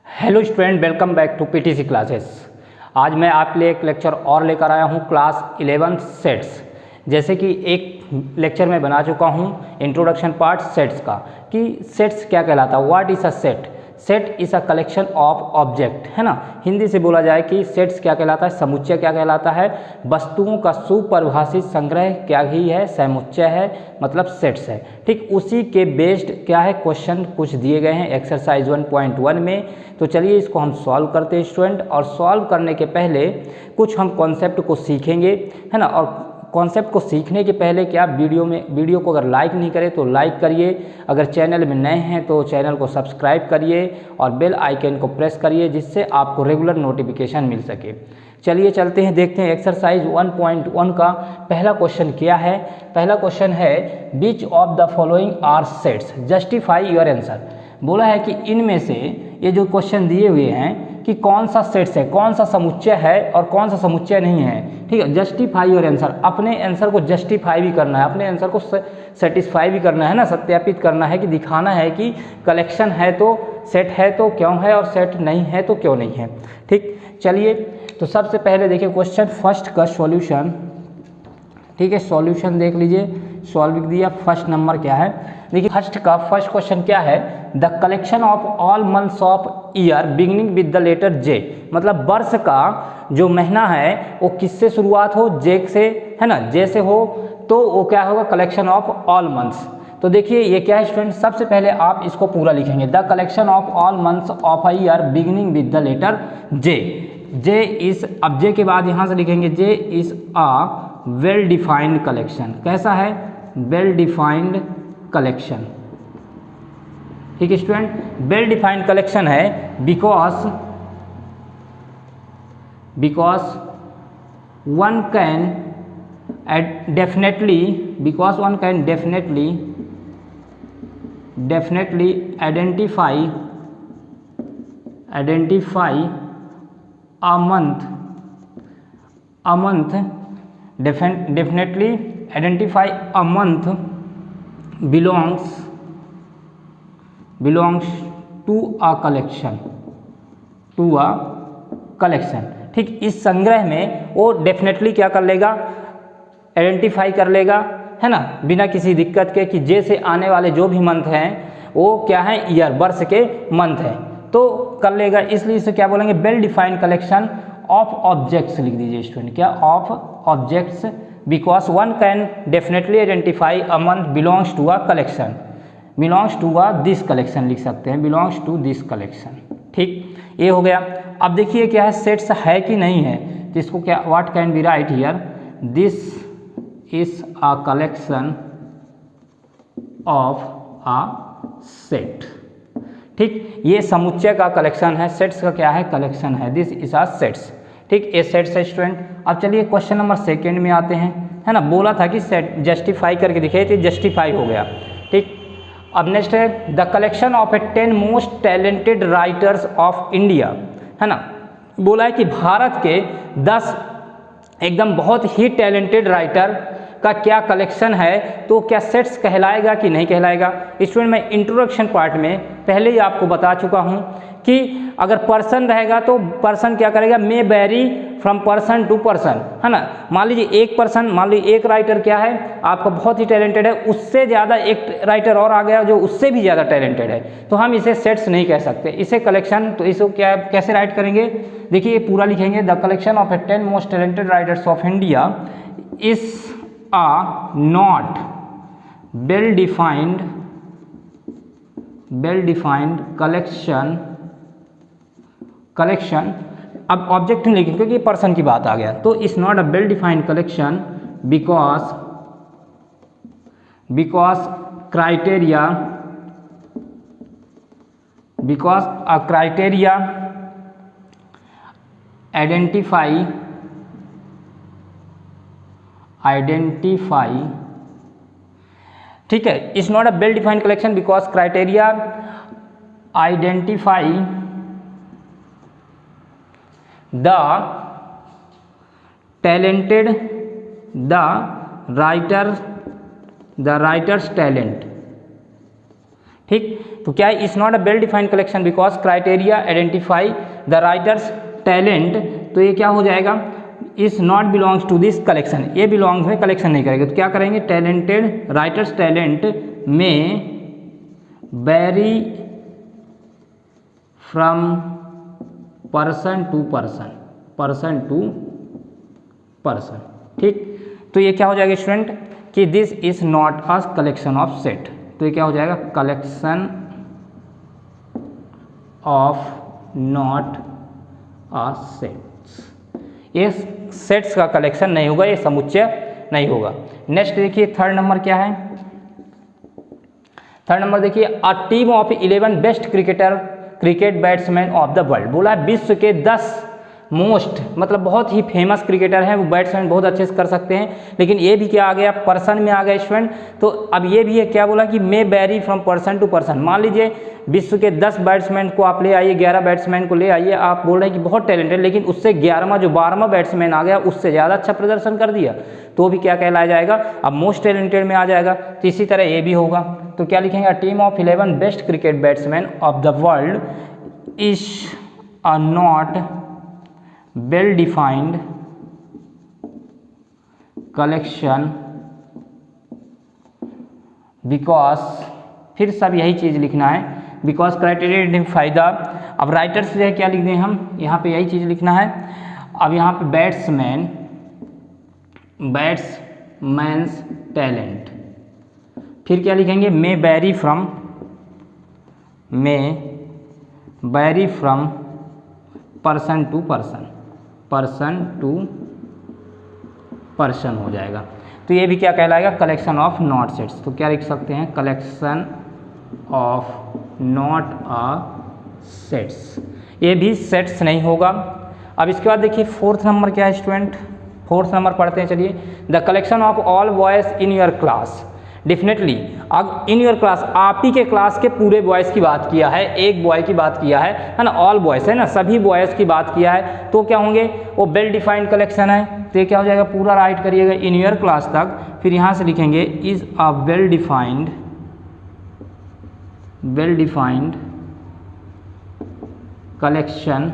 Hello student, welcome back to PTC classes. आज मैं आपके लिए एक लेक्चर और लेकर आया हूँ क्लास 11 सेट्स। जैसे कि एक लेक्चर में बना चुका हूँ इंट्रोडक्शन पार्ट सेट्स का कि सेट्स क्या कहलाता है, what is a set. Set is a collection of object, है ना। हिंदी से बोला जाए कि सेट्स क्या कहलाता है, समुच्चय क्या कहलाता है, वस्तुओं का सुपरिभाषित संग्रह क्या ही है, समुच्चय है, मतलब सेट्स है। ठीक उसी के बेस्ड क्या है, क्वेश्चन कुछ दिए गए हैं एक्सरसाइज 1.1 में। तो चलिए इसको हम सॉल्व करते हैं स्टूडेंट। और सॉल्व करने के पहले कुछ हम कॉन्सेप्ट को सीखेंगे, है ना। और कॉन्सेप्ट को सीखने के पहले क्या वीडियो को अगर लाइक नहीं करें तो लाइक करिए, अगर चैनल में नए हैं तो चैनल को सब्सक्राइब करिए और बेल आइकन को प्रेस करिए, जिससे आपको रेगुलर नोटिफिकेशन मिल सके। चलिए चलते हैं, देखते हैं एक्सरसाइज 1.1 का पहला क्वेश्चन क्या है। पहला क्वेश्चन है which of the following are sets, justify your answer. बोला है कि इनमें से ये जो क्वेश्चन दिए हुए हैं कि कौन सा सेट्स है, कौन सा समुच्चय है और कौन सा समुच्चय नहीं है। ठीक है, जस्टिफाई योर आंसर, अपने आंसर को जस्टिफाई भी करना है, अपने आंसर को सेटिस्फाई भी करना है ना, सत्यापित करना है कि दिखाना है कि कलेक्शन है तो सेट है तो क्यों है और सेट नहीं है तो क्यों नहीं है। ठीक, चलिए तो सबसे पहले देखिए क्वेश्चन फर्स्ट का सॉल्यूशन। ठीक है, सॉल्यूशन देख लीजिए, सॉल्व दिया। फर्स्ट नंबर क्या है, देखिए फर्स्ट क्वेश्चन क्या है, the collection of all months of year beginning with the letter J. मतलब वर्ष का जो महीना है वो किससे शुरुआत हो, जे से, है ना, जे से हो तो वो क्या होगा, कलेक्शन ऑफ ऑल मंथ्स। तो देखिए ये क्या है स्टूडेंट, सबसे पहले आप इसको पूरा लिखेंगे, the collection of all months of a year beginning with the letter J. J is, अब जे के बाद यहाँ से लिखेंगे J is a well defined collection. कैसा है, वेल डिफाइंड कलेक्शन। ठीक है स्टूडेंट, वेल डिफाइंड कलेक्शन है because one can definitely identify a month definitely identify a month belongs to a collection। ठीक, इस संग्रह में वो डेफिनेटली क्या कर लेगा, आइडेंटिफाई कर लेगा, है ना, बिना किसी दिक्कत के कि जे से आने वाले जो भी मंथ हैं वो क्या है, ईयर, वर्ष के मंथ है तो कर लेगा। इसलिए इसे क्या बोलेंगे, well defined collection of objects लिख दीजिए स्टूडेंट, क्या, of objects, because one can definitely identify a month belongs to a collection, belongs to a this collection लिख सकते हैं, बिलोंग्स टू दिस कलेक्शन। ठीक, ये हो गया। अब देखिए क्या है, सेट्स है कि नहीं है, तो इसको क्या, what can be right here, this is a collection of a set. ठीक, ये समुच्चय का कलेक्शन है, सेट्स का क्या है, कलेक्शन है, दिस इज अ सेट्स। ठीक, ये सेट्स है स्टूडेंट। अब चलिए क्वेश्चन नंबर सेकेंड में आते हैं, है ना। बोला था कि सेट जस्टिफाई करके दिखाई थी, जस्टिफाई हो गया। ठीक, अब नेक्स्ट है the collection of A 10 most talented writers of India, है ना। बोला है कि भारत के 10 एकदम बहुत ही टैलेंटेड राइटर का क्या कलेक्शन है, तो क्या सेट्स कहलाएगा कि नहीं कहलाएगा। स्टूडेंट मैं इंट्रोडक्शन पार्ट में पहले ही आपको बता चुका हूं कि अगर पर्सन रहेगा तो पर्सन क्या करेगा, may vary from person to person, है ना। मान लीजिए एक पर्सन, मान लीजिए एक राइटर क्या है आपका बहुत ही टैलेंटेड है, उससे ज़्यादा एक राइटर और आ गया जो उससे भी ज़्यादा टैलेंटेड है, तो हम इसे सेट्स नहीं कह सकते, इसे कलेक्शन। तो इसको क्या, कैसे राइट करेंगे, देखिए पूरा लिखेंगे, the collection of A 10 most talented writers of India is a not well defined collection। अब ऑब्जेक्ट नहीं लिखेंगे क्योंकि पर्सन की बात आ गया, तो is not a well defined collection because a criteria identify ठीक है, is not a well defined collection because criteria identify the talented the writers talent. ठीक, तो क्या है, is not a well defined collection because criteria identify the writers talent. तो ये क्या हो जाएगा, is not belongs to this collection, ये बिलोंग्स में कलेक्शन नहीं करेगा। तो क्या करेंगे, टैलेंटेड राइटर्स टैलेंट में very from person to person, person to person. ठीक, तो ये क्या हो जाएगा स्टूडेंट कि this is not a collection of set. तो ये क्या हो जाएगा, collection of not a sets, ये सेट्स का कलेक्शन नहीं होगा, ये समुच्चय नहीं होगा। नेक्स्ट देखिए थर्ड नंबर क्या है, थर्ड नंबर देखिए, a team of 11 best cricket batsman of the world. बोला है विश्व के 10 मोस्ट, मतलब बहुत ही फेमस क्रिकेटर हैं, वो बैट्समैन बहुत अच्छे से कर सकते हैं। लेकिन ये भी क्या आ गया, पर्सन में आ गया स्टूडेंट। तो अब ये भी है, क्या बोला कि may vary from person to person. मान लीजिए विश्व के 10 बैट्समैन को आप ले आइए, 11 बैट्समैन को ले आइए, आप बोल रहे हैं कि बहुत टैलेंटेड, लेकिन उससे 11वां जो 12वां बैट्समैन आ गया उससे ज़्यादा अच्छा प्रदर्शन कर दिया, तो भी क्या कहलाया जाएगा, अब मोस्ट टैलेंटेड में आ जाएगा। तो इसी तरह ये भी होगा। तो क्या लिखेंगे, team of 11 best cricket batsman of the world is a not well defined collection because, फिर सब यही चीज़ लिखना है, बिकॉज क्राइटेरिया आइडेंटिफाई द। अब राइटर्स जो है क्या लिख दें हम, यहाँ पे यही चीज़ लिखना है। अब यहाँ पे बैट्समैन्स टैलेंट, फिर क्या लिखेंगे, may vary from person to person, person to person हो जाएगा। तो ये भी क्या कहलाएगा, कलेक्शन ऑफ नॉट सेट्स। तो क्या लिख सकते हैं, collection of not a sets, ये भी सेट्स नहीं होगा। अब इसके बाद देखिए फोर्थ नंबर क्या है स्टूडेंट, फोर्थ नंबर पढ़ते हैं चलिए, the collection of all boys in your class. Definitely अब इन योर क्लास, आप ही के क्लास के पूरे बॉयज़ की बात किया है, एक बॉय की बात किया है ना, ऑल बॉयज़ है ना, सभी बॉयज़ की बात किया है। तो क्या होंगे, वो वेल डिफाइंड कलेक्शन है। तो ये क्या हो जाएगा, पूरा राइट करिएगा इन योर क्लास तक, फिर यहाँ से लिखेंगे is a well defined collection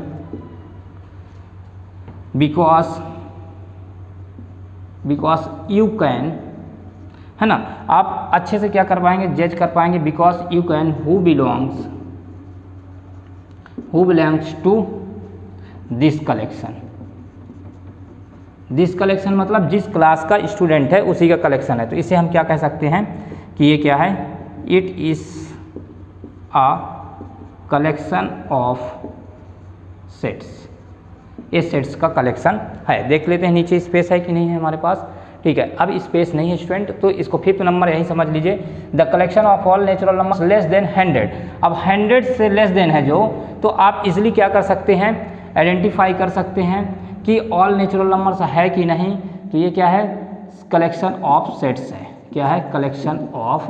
because you can, है ना, आप अच्छे से क्या कर पाएंगे, जज कर पाएंगे, because you can who belongs to this collection. This collection मतलब जिस क्लास का स्टूडेंट है उसी का कलेक्शन है। तो इसे हम क्या कह सकते हैं कि ये क्या है, it is a collection of sets, ये सेट्स का कलेक्शन है। देख लेते हैं नीचे स्पेस है कि नहीं है हमारे पास। ठीक है, अब स्पेस नहीं है स्टूडेंट, तो इसको फिफ्थ नंबर यही समझ लीजिए, the collection of all natural numbers less than 100। अब 100 से लेस देन है जो, तो आप इजीली क्या कर सकते हैं, आइडेंटिफाई कर सकते हैं कि ऑल नेचुरल नंबर्स है कि नहीं। तो ये क्या है, कलेक्शन ऑफ सेट्स है। क्या है, कलेक्शन ऑफ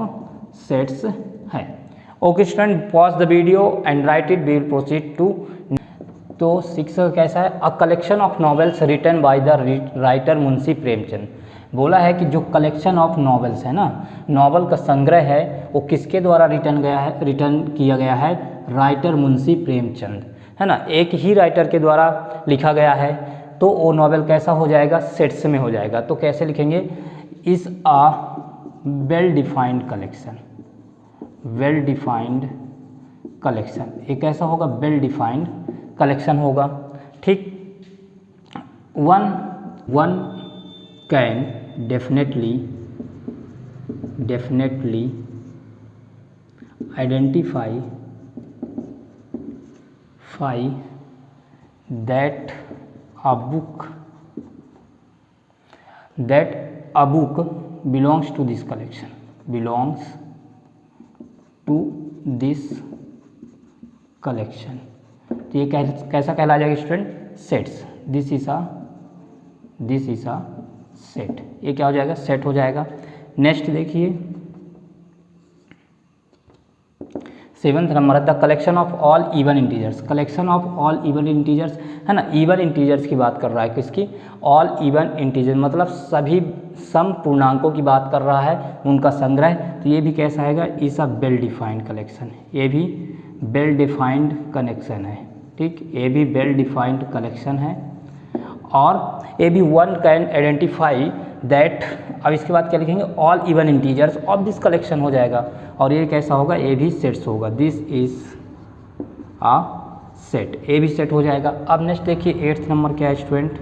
सेट्स है। Okay student, pause the video and write it, we will proceed to. तो शिक्षक कैसा है, a collection of novels written by the writer Munshi Premchand. बोला है कि जो कलेक्शन ऑफ नॉवेल्स है ना, नॉवल का संग्रह है, वो किसके द्वारा रिटर्न किया गया है, राइटर मुंशी प्रेमचंद, है ना, एक ही राइटर के द्वारा लिखा गया है। तो वो नॉवेल कैसा हो जाएगा, सेट्स में हो जाएगा। तो कैसे लिखेंगे, is a well defined collection, well defined collection, ये कैसा होगा, वेल डिफाइंड कलेक्शन होगा। ठीक, one can definitely identify that a book belongs to this collection, तो ये कैसा कहला जाएगा student, sets. This is a set, ये क्या हो जाएगा, सेट हो जाएगा। नेक्स्ट देखिए, 7th नंबर है the collection of all even integers, collection of all even integers है ना, इवन इंटीजर्स की बात कर रहा है, किसकी, ऑल इवन इंटीजर मतलब सभी सम पूर्णांकों की बात कर रहा है, उनका संग्रह। तो ये भी कैसा आएगा, is a well defined collection है, ये भी वेल डिफाइंड कनेक्शन है, ठीक, ये भी वेल डिफाइंड कलेक्शन है। और ये भी वन कैन आइडेंटिफाई दैट, अब इसके बाद क्या लिखेंगे, all even integers of this collection हो जाएगा, और ये कैसा होगा, ये भी सेट्स होगा, दिस इज अ सेट, ये भी सेट हो जाएगा। अब नेक्स्ट देखिए 8th नंबर क्या है स्टूडेंट,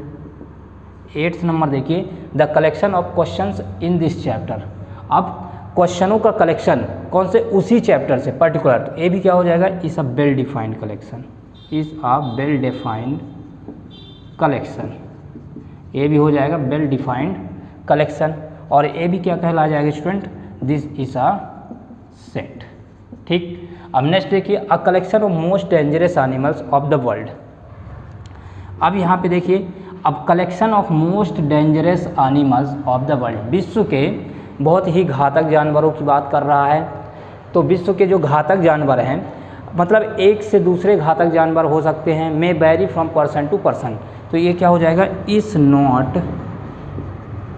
8th नंबर देखिए the collection of questions in this chapter. अब क्वेश्चनों का कलेक्शन कौन से, उसी चैप्टर से पर्टिकुलर, तो ये भी क्या हो जाएगा, is a well defined collection, is a well defined collection, ये भी हो जाएगा वेल डिफाइंड कलेक्शन। और ये भी क्या कहला जाएगा student, this is a set, ठीक। अब नेक्स्ट देखिए अ collection of most dangerous animals of the world. अब यहाँ पे देखिए, अब collection of most dangerous animals of the world, विश्व के बहुत ही घातक जानवरों की बात कर रहा है। तो विश्व के जो घातक जानवर हैं, मतलब एक से दूसरे घातक जानवर हो सकते हैं, may vary from person to person, तो ये क्या हो जाएगा, is not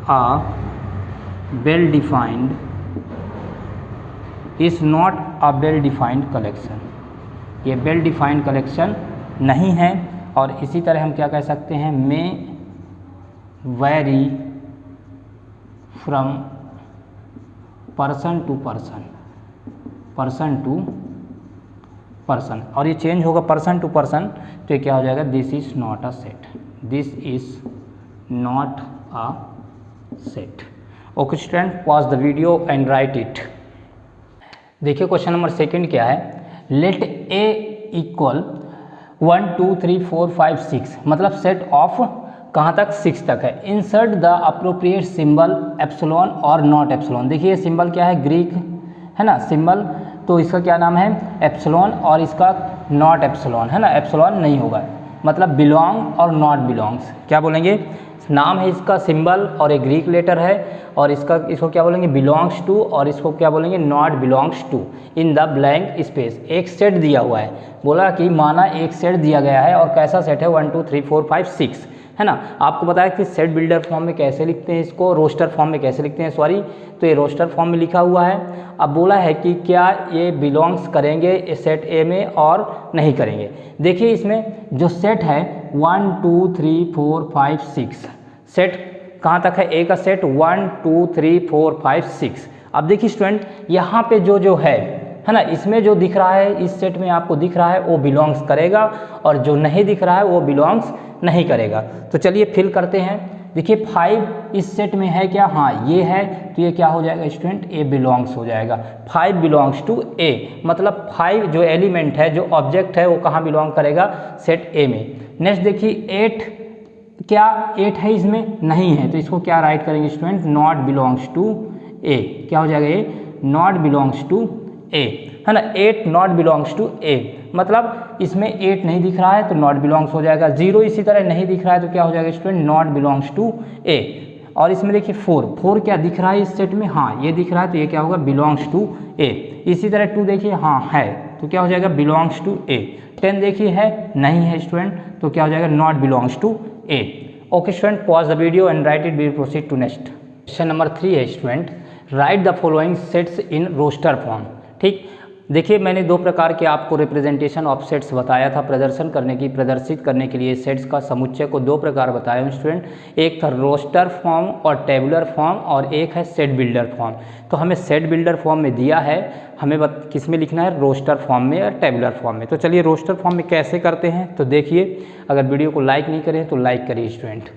a well defined, is not a well defined collection, ये वेल डिफाइंड कलेक्शन नहीं है। और इसी तरह हम क्या कह सकते हैं, may vary from person to person, person to person, और ये चेंज होगा पर्सन टू पर्सन, तो ये क्या हो जाएगा, this is not a set, this is not a set. Okay student, pause the video and write it. देखिए question number 2 क्या है, लेट ए इक्वल 1 2 3 4 5 6, मतलब सेट ऑफ कहाँ तक, 6 तक है। Insert the appropriate symbol epsilon और नॉट एप्सिलॉन। देखिए सिंबल क्या है, ग्रीक है ना सिंबल, तो इसका क्या नाम है, एप्सिलॉन, और इसका नॉट एप्सिलॉन है ना, एप्सिलॉन नहीं होगा, मतलब बिलोंग और नॉट बिलोंग्स, क्या बोलेंगे, नाम है इसका सिंबल और एक ग्रीक लेटर है, और इसको क्या बोलेंगे, बिलोंग्स टू, और इसको क्या बोलेंगे, not belongs to in the blank space. एक सेट दिया हुआ है, बोला कि माना एक सेट दिया गया है, और कैसा सेट है, 1 2 3 4 5 6 है ना। आपको बताया कि सेट बिल्डर फॉर्म में कैसे लिखते हैं इसको, रोस्टर फॉर्म में कैसे लिखते हैं, सॉरी, तो ये रोस्टर फॉर्म में लिखा हुआ है। अब बोला है कि क्या ये बिलोंग्स करेंगे सेट ए में और नहीं करेंगे। देखिए इसमें जो सेट है 1 2 3 4 5 6, सेट कहाँ तक है, ए का सेट 1 2 3 4 5 6। अब देखिए स्टूडेंट यहाँ पे जो है ना, इसमें जो दिख रहा है, इस सेट में आपको दिख रहा है वो बिलोंग्स करेगा, और जो नहीं दिख रहा है वो बिलोंग्स नहीं करेगा। तो चलिए फिल करते हैं। देखिए 5 इस सेट में है क्या, हाँ ये है, तो ये क्या हो जाएगा स्टूडेंट, ए बिलोंग्स हो जाएगा, 5 बिलोंग्स टू ए, मतलब 5 जो एलिमेंट है, जो ऑब्जेक्ट है, वो कहाँ बिलोंग करेगा, सेट ए में। नेक्स्ट देखिए 8, क्या 8 है इसमें, नहीं है, तो इसको क्या राइट करेंगे स्टूडेंट, नॉट बिलोंग्स टू ए, क्या हो जाएगा ये, नॉट बिलोंग्स टू ए है ना, 8 नॉट बिलोंग्स टू ए, मतलब इसमें 8 नहीं दिख रहा है तो नॉट बिलोंग्स हो जाएगा। 0 इसी तरह नहीं दिख रहा है तो क्या हो जाएगा स्टूडेंट, नॉट बिलोंग्स टू ए। और इसमें देखिए 4 क्या दिख रहा है इस सेट में, हाँ ये दिख रहा है, तो ये क्या होगा, बिलोंग्स टू ए। इसी तरह 2 देखिए, हाँ है, तो क्या हो जाएगा, बिलोंग्स टू ए। 10 देखिए है, नहीं है स्टूडेंट, तो क्या हो जाएगा, not belongs to A. Okay student, pause the video and write it, we proceed to next. Question number 3 है student, write the following sets in roster form. ठीक, देखिए मैंने 2 प्रकार के आपको रिप्रेजेंटेशन ऑफ सेट्स बताया था, प्रदर्शित करने के लिए सेट्स का समुच्चय को 2 प्रकार बताया हूँ स्टूडेंट। एक था रोस्टर फॉर्म और टेबुलर फॉर्म, और एक है सेट बिल्डर फॉर्म। तो हमें सेट बिल्डर फॉर्म में दिया है, हमें किस में लिखना है, रोस्टर फॉर्म में या टेबुलर फॉर्म में। तो चलिए रोस्टर फॉर्म में कैसे करते हैं, तो देखिए, अगर वीडियो को लाइक नहीं करें तो लाइक करिए स्टूडेंट।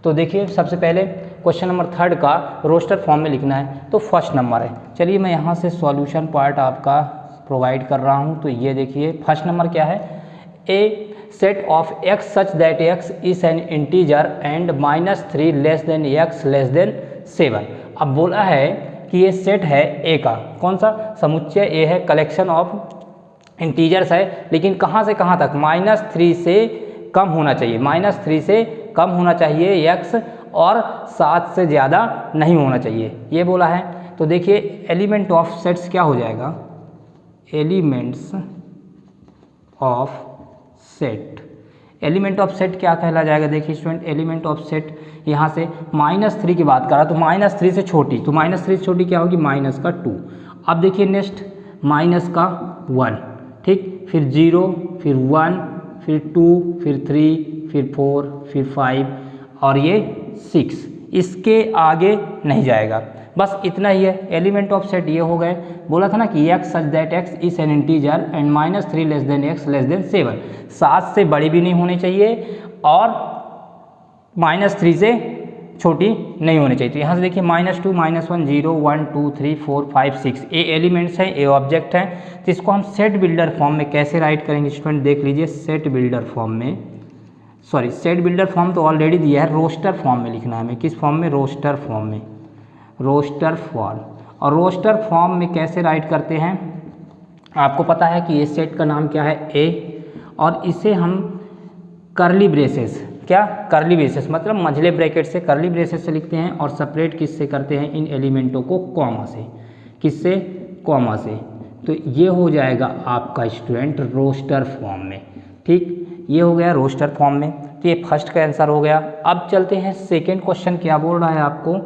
तो देखिए सबसे पहले क्वेश्चन नंबर 3 का रोस्टर फॉर्म में लिखना है, तो फर्स्ट नंबर है। चलिए मैं यहाँ से सॉल्यूशन पार्ट आपका प्रोवाइड कर रहा हूँ। तो ये देखिए फर्स्ट नंबर क्या है, a set of x such that x is an integer and -3 less than x less than 7। अब बोला है कि ये सेट है ए का, कौन सा समुच्चय, ए है, कलेक्शन ऑफ इंटीजर्स है, लेकिन कहाँ से कहाँ तक, -3 से कम होना चाहिए, -3 से कम होना चाहिए एक्स, और 7 से ज़्यादा नहीं होना चाहिए, ये बोला है। तो देखिए एलिमेंट ऑफ सेट्स क्या हो जाएगा, elements of set. Element of set क्या कहला जाएगा? देखिए स्टूडेंट, एलिमेंट ऑफ सेट यहाँ से -3 की बात करा तो -3 से छोटी, तो -3 से छोटी क्या होगी? -2। अब देखिए नेक्स्ट -1, ठीक, फिर 0, फिर 1, फिर 2, फिर 3, फिर 4, फिर 5 और ये 6। इसके आगे नहीं जाएगा, बस इतना ही है। एलिमेंट ऑफ सेट ये हो गए। बोला था ना कि x such that x is an integer and -3 less then x less than 7। 7 से बड़ी भी नहीं होनी चाहिए और -3 से छोटी नहीं होनी चाहिए। तो यहाँ से देखिए -2, -1, 0, 1, 2, 3, 4, 5, 6 ये एलिमेंट्स हैं, ये ऑब्जेक्ट हैं। तो इसको हम सेट बिल्डर फॉर्म में कैसे राइट करेंगे स्टूडेंट? देख लीजिए, सेट बिल्डर फॉर्म में, सॉरी सेट बिल्डर फॉर्म तो ऑलरेडी दिया है, रोस्टर फॉर्म में लिखना है हमें। किस फॉर्म में? रोस्टर फॉर्म में, रोस्टर फॉर्म। और रोस्टर फॉर्म में कैसे राइट करते हैं? आपको पता है कि ये सेट का नाम क्या है? ए, और इसे हम करली ब्रेसेस, क्या करली ब्रेसेस मतलब मंझले ब्रैकेट से, करली ब्रेसेस से लिखते हैं और सेपरेट किससे करते हैं? इन एलिमेंटों को कॉमा से। किससे? कॉमा से। तो ये हो जाएगा आपका स्टूडेंट रोस्टर फॉर्म में, ठीक, ये हो गया रोस्टर फॉर्म में। तो ये फर्स्ट का आंसर हो गया। अब चलते हैं सेकेंड क्वेश्चन। क्या बोल रहा है आपको?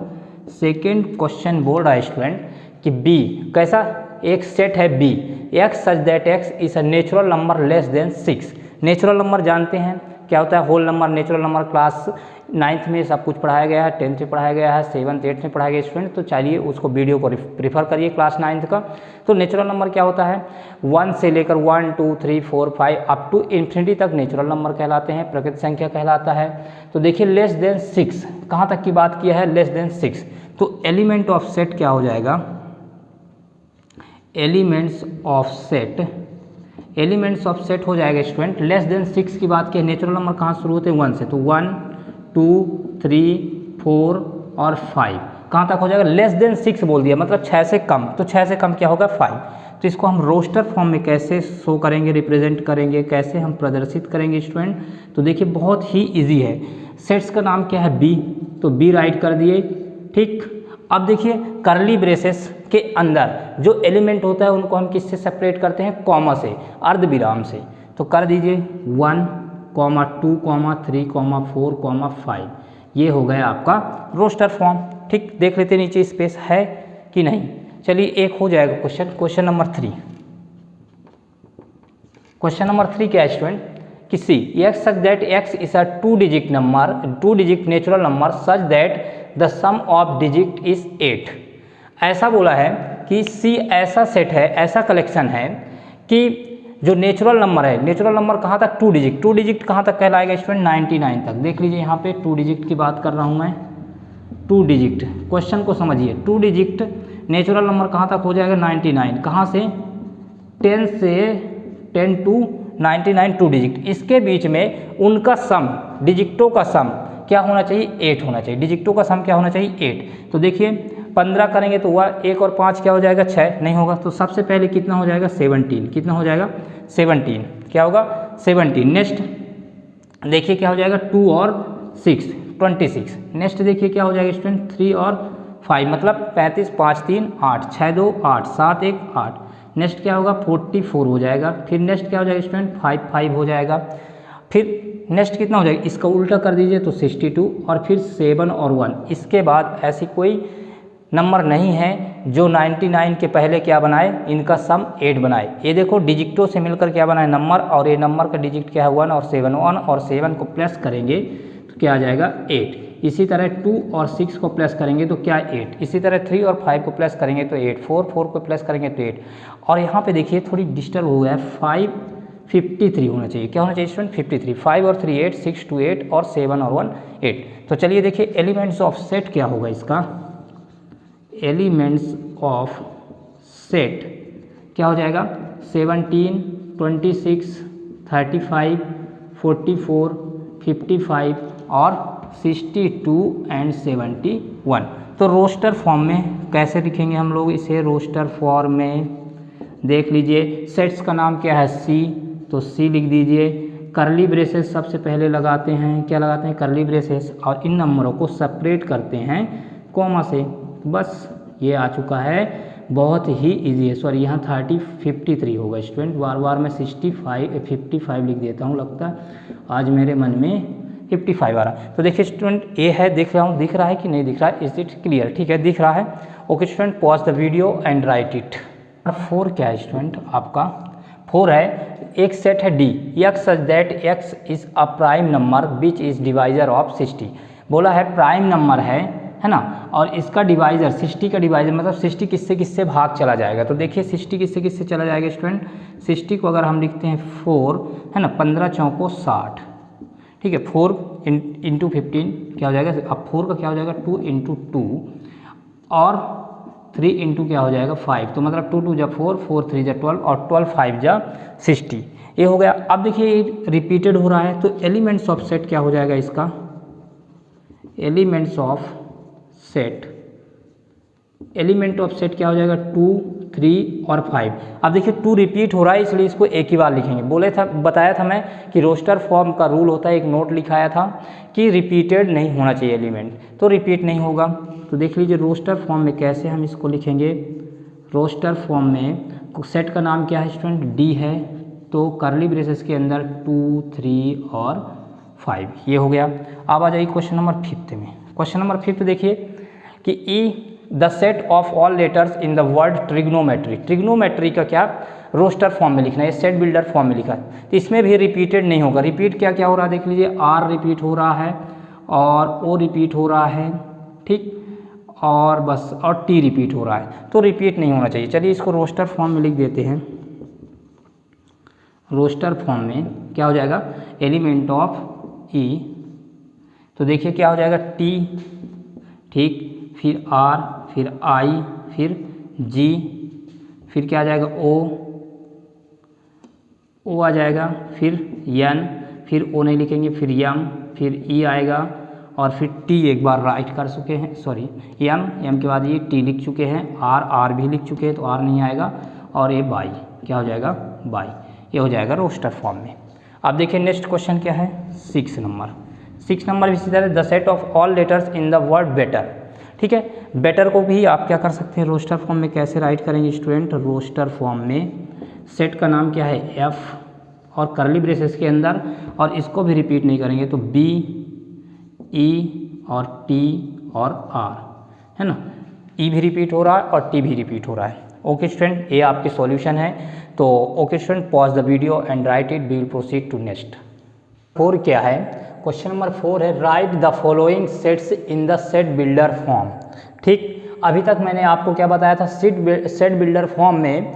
सेकेंड क्वेश्चन बोल रहा है स्टूडेंट कि बी कैसा? एक सेट है B, x such that x is a natural number less than 6। Natural number जानते हैं क्या होता है? Whole number. Natural number class 9th में सब कुछ पढ़ाया गया है, 10th में पढ़ाया गया है, 7th 8th में पढ़ाया गया स्टूडेंट। तो चलिए उसको वीडियो को प्रीफर करिए क्लास 9th का। तो नेचुरल नंबर क्या होता है? 1 से लेकर 1, 2, 3, 4, 5 अप टू इन्फिनिटी तक नेचुरल नंबर कहलाते हैं, प्रकृत संख्या कहलाता है। तो देखिए लेस देन 6 कहाँ तक की बात किया है? Less than 6। तो एलिमेंट ऑफ सेट क्या हो जाएगा? Elements of set, elements of set हो जाएगा स्टूडेंट। लेस देन 6 की बात की, नेचुरल नंबर कहाँ शुरू होते हैं? 1 से। तो 1, 2, 3, 4 और 5 कहाँ तक हो जाएगा? लेस देन 6 बोल दिया, मतलब 6 से कम। तो 6 से कम क्या होगा? 5। तो इसको हम रोस्टर फॉर्म में कैसे शो करेंगे, रिप्रेजेंट करेंगे, कैसे हम प्रदर्शित करेंगे स्टूडेंट? तो देखिए बहुत ही ईजी है। सेट्स का नाम क्या है? बी, तो बी राइट कर दिए, ठीक। अब देखिए करली ब्रेसेस के अंदर जो एलिमेंट होता है उनको हम किससे सेपरेट करते हैं? कॉमा से, अर्धविराम से। तो कर दीजिए 1, 2, 3, 4, 5। ये हो गया आपका रोस्टर फॉर्म, ठीक। देख लेते नीचे स्पेस है कि नहीं। चलिए एक हो जाएगा question. Question number 3। Question number 3 क्या है स्टूडेंट? कि C x such that x is a 2 digit number, 2 digit natural number such that the sum of digit is 8। ऐसा बोला है कि सी ऐसा सेट है, ऐसा कलेक्शन है कि जो नेचुरल नंबर है, नेचुरल नंबर कहाँ तक? 2 डिजिट। 2 डिजिट कहाँ तक कहलाएगा स्टूडेंट? 99 तक। देख लीजिए यहाँ पे 2 डिजिट की बात कर रहा हूँ मैं, 2 डिजिट। क्वेश्चन को समझिए, 2 डिजिट नेचुरल नंबर कहाँ तक हो जाएगा? 99। कहाँ से? 10 से 10 to 99 2 डिजिट। इसके बीच में उनका सम, डिजिटों का सम क्या होना चाहिए? 8 होना चाहिए। डिजिटों का सम क्या होना चाहिए? 8। तो देखिए 15 करेंगे तो हुआ 1 और 5 क्या हो जाएगा? 6 नहीं होगा। तो सबसे पहले कितना हो जाएगा? 17। कितना हो जाएगा? 17। क्या होगा? 17। नेक्स्ट देखिए क्या हो जाएगा? 2 और 6 26। नेक्स्ट देखिए क्या हो जाएगा स्टूडेंट? 3 और 5 मतलब 35, 5 3 8, 6 2 8, 7 1 8। नेक्स्ट क्या होगा? 44 हो जाएगा। फिर नेक्स्ट क्या हो जाएगा स्टूडेंट? 5 5 हो जाएगा। फिर नेक्स्ट कितना हो जाएगा? इसका उल्टा कर दीजिए तो 62 और फिर 7 और 1। इसके बाद ऐसी कोई नंबर नहीं है जो 99 के पहले क्या बनाए? इनका सम 8 बनाए। ये देखो डिजिटों से मिलकर क्या बनाए? नंबर। और ये नंबर का डिजिट क्या है? 1 और 7। 1 और 7 को प्लस करेंगे तो क्या आ जाएगा? 8। इसी तरह 2 और 6 को प्लस करेंगे तो क्या? 8। इसी तरह 3 और 5 को प्लस करेंगे तो 8। 4 4 को प्लस करेंगे तो 8। और यहाँ पे देखिए थोड़ी डिस्टर्ब हो गया है, 553 होना चाहिए। क्या होना चाहिए स्टूडेंट? 53। 5 और 3 8, 6 2 8 और 7 और 1 8। तो चलिए देखिए एलिमेंट्स ऑफ सेट क्या होगा इसका? एलिमेंट्स ऑफ सेट क्या हो जाएगा? 17, 26, 35, 44, 55 और 62 एंड 71। तो रोस्टर फॉर्म में कैसे लिखेंगे हम लोग इसे? रोस्टर फॉर्म में देख लीजिए, सेट्स का नाम क्या है? सी, तो सी लिख दीजिए। करली ब्रेसेस सबसे पहले लगाते हैं, क्या लगाते हैं? करली ब्रेसेस। और इन नंबरों को सेपरेट करते हैं कॉमा से। बस ये आ चुका है बहुत ही इजी है। सॉरी यहाँ 53 होगा स्टूडेंट, बार बार मैं 55 लिख देता हूँ, लगता है आज मेरे मन में 55 आ रहा है। तो देखिए स्टूडेंट ए है, दिख रहा है कि नहीं दिख रहा है, इज इट क्लियर? ठीक है, दिख रहा है। Okay student, pause the video and write it. 4 क्या है स्टूडेंट आपका? 4 है, एक सेट है D, x such that x is a prime number which is divisor of 60। बोला है प्राइम नंबर है ना, और इसका डिवाइजर 60 का डिवाइजर मतलब 60 किससे किससे भाग चला जाएगा। तो देखिए 60 किससे किससे चला जाएगा स्टूडेंट? 60 को अगर हम लिखते हैं 4 है ना, 15 चौको 60, ठीक है, 4 इंटू 15 क्या हो जाएगा? अब 4 का क्या हो जाएगा? 2 इंटू 2 और 3 इंटू क्या हो जाएगा? 5। तो मतलब 2 2 जा 4, 4 3 जा 12 और 12 5 जा 60। ये हो गया। अब देखिए ये रिपीटेड हो रहा है, तो एलिमेंट्स ऑफ सेट क्या हो जाएगा इसका? एलिमेंट्स ऑफ सेट क्या हो जाएगा? 2 3 और 5। अब देखिए 2 रिपीट हो रहा है, इसलिए इसको एक ही बार लिखेंगे। बताया था मैं कि रोस्टर फॉर्म का रूल होता है, एक नोट लिखाया था कि रिपीटेड नहीं होना चाहिए एलिमेंट, तो रिपीट नहीं होगा। तो देख लीजिए रोस्टर फॉर्म में कैसे हम इसको लिखेंगे। रोस्टर फॉर्म में सेट का नाम क्या है स्टूडेंट? डी है, तो कर्ली ब्रेसेस के अंदर 2 3 और 5, ये हो गया। अब आ जाइए क्वेश्चन नंबर 5 में। क्वेश्चन नंबर 5 देखिए कि E the set of all letters in the word trigonometry. Trigonometry का क्या रोस्टर फॉर्म में लिखना है, सेट बिल्डर फॉर्म में लिखा है, तो इसमें भी रिपीटेड नहीं होगा। रिपीट क्या क्या हो रहा है देख लीजिए, आर रिपीट हो रहा है और ओ रिपीट हो रहा है, ठीक, और बस, और टी रिपीट हो रहा है, तो रिपीट नहीं होना चाहिए। चलिए इसको रोस्टर फॉर्म में लिख देते हैं। रोस्टर फॉर्म में क्या हो जाएगा? एलिमेंट ऑफ ई, तो देखिए क्या हो जाएगा? टी, ठीक, फिर आर, फिर आई, फिर जी, फिर क्या आ जाएगा? ओ आ जाएगा, फिर एन, फिर ओ नहीं लिखेंगे, फिर एम, फिर ई आएगा, और फिर टी एक बार राइट कर चुके हैं, सॉरी एम के बाद ये टी लिख चुके हैं, आर भी लिख चुके हैं, तो आर नहीं आएगा, और ये बाई, क्या हो जाएगा? बाई, ये हो जाएगा रोस्टर फॉर्म में। अब देखिए नेक्स्ट क्वेश्चन क्या है? 6 नंबर इसी तरह the set of all letters in the word better. ठीक है, बेटर को भी आप क्या कर सकते हैं रोस्टर फॉर्म में, कैसे राइट करेंगे स्टूडेंट? रोस्टर फॉर्म में सेट का नाम क्या है? एफ और करली ब्रेसेस के अंदर, और इसको भी रिपीट नहीं करेंगे, तो बी, ई और टी और आर, है ना, ई भी रिपीट हो रहा है और टी भी रिपीट हो रहा है। ओके स्टूडेंट, ये आपके सॉल्यूशन है। तो okay student, pause the video and write it, we will proceed to next. 4 क्या है? क्वेश्चन नंबर 4 है write the following sets in the set builder form. ठीक, अभी तक मैंने आपको क्या बताया था? सेट बिल्डर फॉर्म में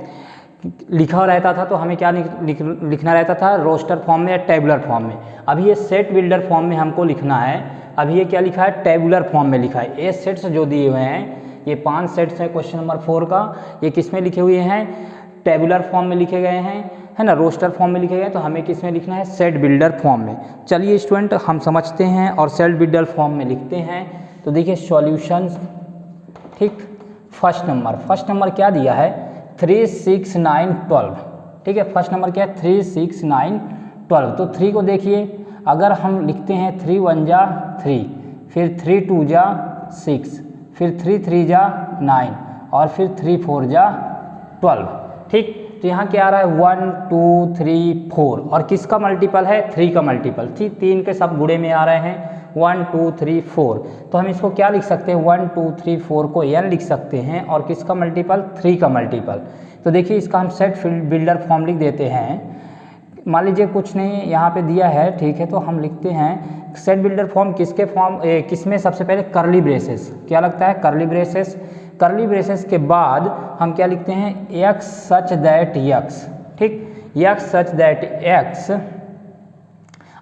लिखा रहता था, तो हमें क्या लिखना रहता था? रोस्टर फॉर्म में या टेबुलर फॉर्म में। अभी ये सेट बिल्डर फॉर्म में हमको लिखना है। अभी ये क्या लिखा है? टेबुलर फॉर्म में लिखा है। ये सेट्स जो दिए हुए हैं, ये 5 सेट्स हैं क्वेश्चन नंबर 4 का, ये किस में लिखे हुए हैं? टेबुलर फॉर्म में लिखे गए हैं, है ना, रोस्टर फॉर्म में लिखे गए हैं। तो हमें किस में लिखना है? सेट बिल्डर फॉर्म में। चलिए स्टूडेंट, हम समझते हैं और सेट बिल्डर फॉर्म में लिखते हैं। तो देखिए सॉल्यूशंस, ठीक, फर्स्ट नंबर क्या दिया है? 3 6 9 12। ठीक है, फर्स्ट नंबर क्या है? 3 6 9 12। तो 3 को देखिए, अगर हम लिखते हैं 3 1 जा 3, फिर 3 2 जा 6, फिर 3 3 जा 9 और फिर 3 4 जा 12। ठीक, तो यहाँ क्या आ रहा है? 1 2 3 4, और किसका मल्टीपल है? 3 का मल्टीपल। ठीक, 3 के सब गुणे में आ रहे हैं, 1 2 3 4। तो हम इसको क्या लिख सकते हैं? 1 2 3 4 को n लिख सकते हैं, और किसका मल्टीपल? 3 का मल्टीपल। तो देखिए इसका हम सेट बिल्डर फॉर्म लिख देते हैं। मान लीजिए कुछ नहीं यहाँ पे दिया है, ठीक है, तो हम लिखते हैं सेट बिल्डर फॉर्म किसमें? सबसे पहले करली ब्रेसेस, क्या लगता है? करली ब्रेसेस। करली ब्रेसेस के बाद हम क्या लिखते हैं? x such that x। ठीक, x सच दैट x।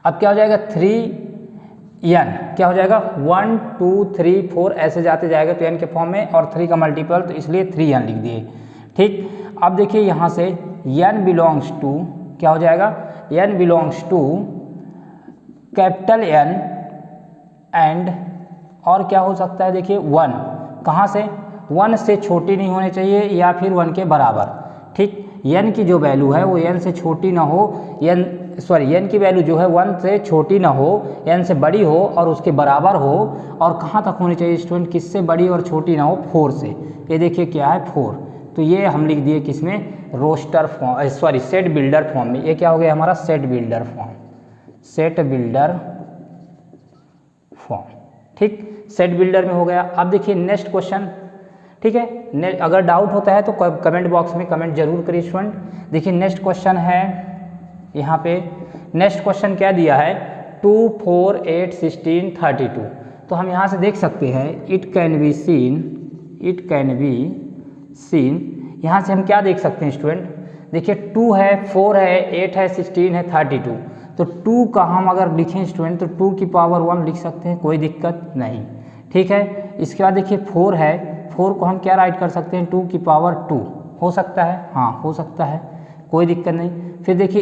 अब क्या हो जाएगा? 3n, क्या हो जाएगा? 1 2 3 4 ऐसे जाते जाएगा, तो n के फॉर्म में, और 3 का मल्टीपल, तो इसलिए 3n लिख दिए। ठीक, अब देखिए यहाँ से n बिलोंग्स टू, क्या हो जाएगा? n belongs to capital N and, और क्या हो सकता है? देखिए 1, कहाँ से? 1 से छोटी नहीं होनी चाहिए या फिर 1 के बराबर। ठीक, n की जो वैल्यू है वो n से छोटी ना हो, n की वैल्यू जो है 1 से छोटी ना हो, n से बड़ी हो और उसके बराबर हो। और कहाँ तक होनी चाहिए स्टूडेंट? किससे बड़ी और छोटी ना हो? 4 से। ये देखिए क्या है? 4। तो ये हम लिख दिए किसमें, roster form, sorry set builder form में। ये क्या हो गया हमारा, set builder form, set builder form. ठीक, सेट बिल्डर में हो गया। अब देखिए नेक्स्ट क्वेश्चन, ठीक है, अगर डाउट होता है तो कमेंट बॉक्स में कमेंट जरूर करिए स्टूडेंट। देखिए नेक्स्ट क्वेश्चन है यहाँ पे, नेक्स्ट क्वेश्चन क्या दिया है, 2, 4, 8, 16, 32। तो हम यहाँ से देख सकते हैं it can be seen, it can be seen, यहाँ से हम क्या देख सकते हैं स्टूडेंट, देखिए 2 है, 4 है, 8 है, 16 है, 32। तो 2 का हम अगर लिखें स्टूडेंट तो 2 की पावर 1 लिख सकते हैं, कोई दिक्कत नहीं। ठीक है, इसके बाद देखिए 4 है, 4 को हम क्या राइट कर सकते हैं, 2 की पावर 2 हो सकता है, हाँ हो सकता है, कोई दिक्कत नहीं। फिर देखिए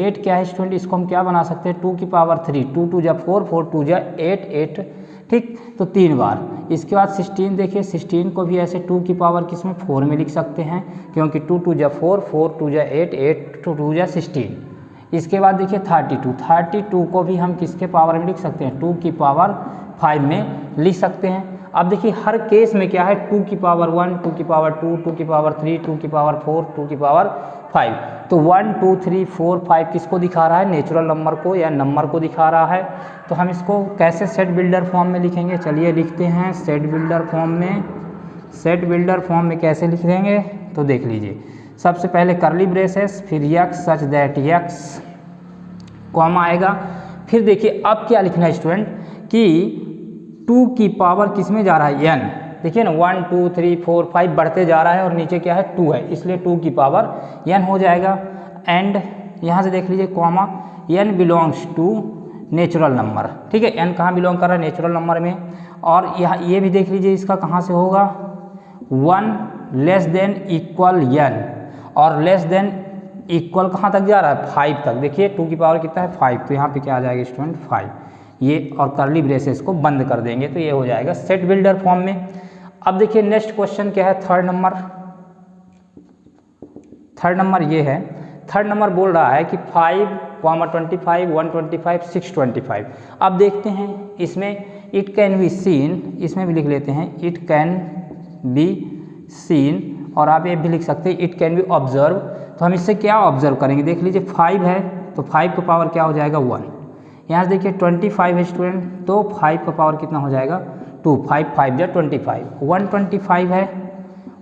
8 क्या है स्टूडेंट, इसको हम क्या बना सकते हैं, 2 की पावर 3, 2 2 जा 4, 4 2 जा 8, 8, ठीक, तो 3 बार। इसके बाद 16 देखिए, 16 को भी ऐसे 2 की पावर किस में, 4 में लिख सकते हैं, क्योंकि 2 2 जा 4, 4 2 जा 8, 8 2 जा 16। इसके बाद देखिए 32, 32 को भी हम किसके पावर में लिख सकते हैं, 2 की पावर 5 में लिख सकते हैं। अब देखिए हर केस में क्या है, 2 की पावर 1, 2 की पावर 2, 2 की पावर 3, 2 की पावर 4, 2 की पावर 5। तो 1 2 3 4 5 किसको दिखा रहा है, नेचुरल नंबर को या नंबर को दिखा रहा है। तो हम इसको कैसे सेट बिल्डर फॉर्म में लिखेंगे, चलिए लिखते हैं सेट बिल्डर फॉर्म में। सेट बिल्डर फॉर्म में कैसे लिख देंगे, तो देख लीजिए, सबसे पहले करली ब्रेसेस, फिर x such that x, comma आएगा। फिर देखिए अब क्या लिखना है स्टूडेंट कि 2 की पावर किस में जा रहा है, n, देखिए ना 1 2 3 4 5 बढ़ते जा रहा है और नीचे क्या है 2 है, इसलिए 2 की पावर n हो जाएगा। एंड यहाँ से देख लीजिए comma, n belongs to natural number, ठीक है, n कहाँ बिलोंग कर रहा है, नेचुरल नंबर में। और यहाँ ये भी देख लीजिए इसका कहाँ से होगा, 1 लेस देन इक्वल n, और लेस देन इक्वल कहाँ तक जा रहा है, 5 तक। देखिए 2 की पावर कितना है, 5, तो यहाँ पे क्या आ जाएगा स्टूडेंट 5, ये और करली ब्रेसेस को बंद कर देंगे तो ये हो जाएगा सेट बिल्डर फॉर्म में। अब देखिए नेक्स्ट क्वेश्चन क्या है, थर्ड नंबर। थर्ड नंबर ये है, थर्ड नंबर बोल रहा है कि 5, 25, 125, 625। अब देखते हैं इसमें इट कैन बी सीन, इसमें भी लिख लेते हैं इट कैन बी सीन, और आप ये भी लिख सकते हैं इट कैन बी ऑब्जर्व। तो हम इससे क्या ऑब्जर्व करेंगे, देख लीजिए 5 है तो 5 का पावर क्या हो जाएगा 1, यहाँ से देखिए 25 है स्टूडेंट, तो 5 का पावर कितना हो जाएगा 2, 5 5 जा 25, 125 है,